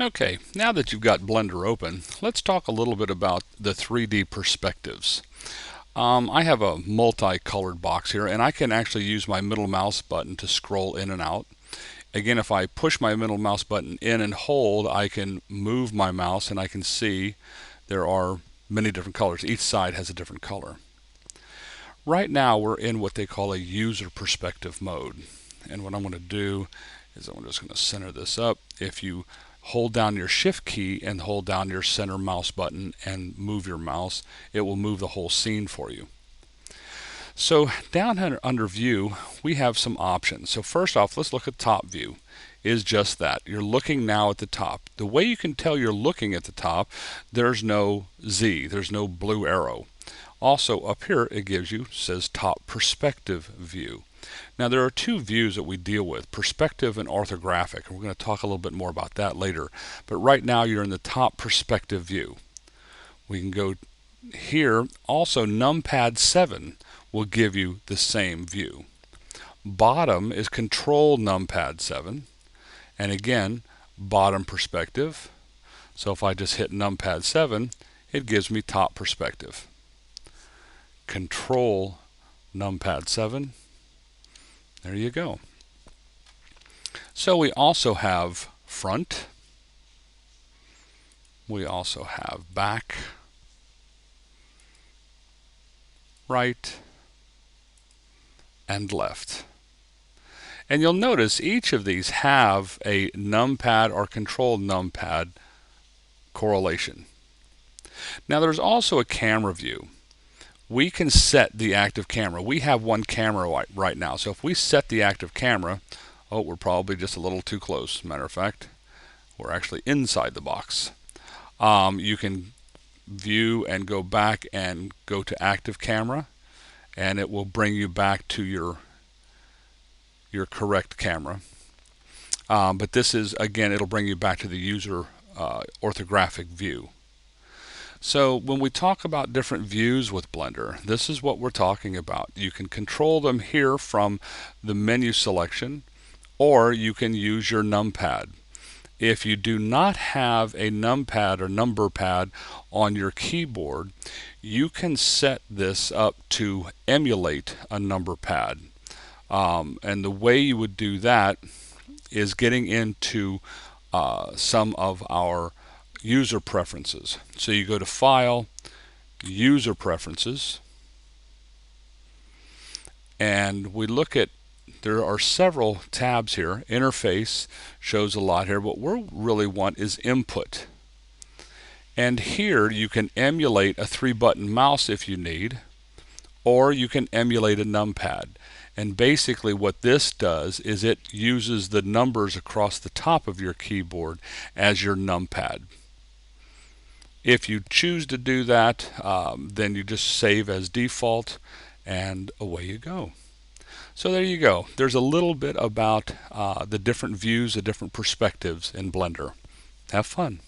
Okay, now that you've got Blender open, let's talk a little bit about the 3D perspectives. I have a multicolored box here, and I can actually use my middle mouse button to scroll in and out. Again, if I push my middle mouse button in and hold, I can move my mouse and I can see there are many different colors. Each side has a different color. Right now we're in what they call a user perspective mode. And what I'm going to do is I'm just going to center this up. If you hold down your shift key and hold down your center mouse button and move your mouse, it will move the whole scene for you. So down under view, we have some options. So first off, let's look at top view. Is just that. You're looking now at the top. The way you can tell you're looking at the top, there's no Z, there's no blue arrow. Also up here it gives you, says top perspective view. Now there are two views that we deal with, perspective and orthographic, and we're going to talk a little bit more about that later. But right now you're in the top perspective view. We can go here. Also, numpad 7 will give you the same view. Bottom is control numpad 7, and again bottom perspective. So if I just hit numpad 7, it gives me top perspective. Control numpad 7. There you go. So we also have front. We also have back, right, and left. And you'll notice each of these have a numpad or control numpad correlation. Now there's also a camera view. We can set the active camera. We have one camera right now. So if we set the active camera, oh, we're probably just a little too close. Matter of fact, we're actually inside the box. You can view and go back and go to active camera, and it will bring you back to your correct camera. But this is, again, it'll bring you back to the user orthographic view. So when we talk about different views with Blender, this is what we're talking about. You can control them here from the menu selection, or you can use your numpad. If you do not have a numpad or number pad on your keyboard, you can set this up to emulate a number pad. And the way you would do that is getting into some of our user preferences. So you go to File, User Preferences, and we look at, there are several tabs here. Interface shows a lot here. What we really want is Input. And here you can emulate a 3-button mouse if you need, or you can emulate a numpad. And basically what this does is it uses the numbers across the top of your keyboard as your numpad. If you choose to do that, then you just save as default, and away you go. So there you go. There's a little bit about the different views, the different perspectives in Blender. Have fun.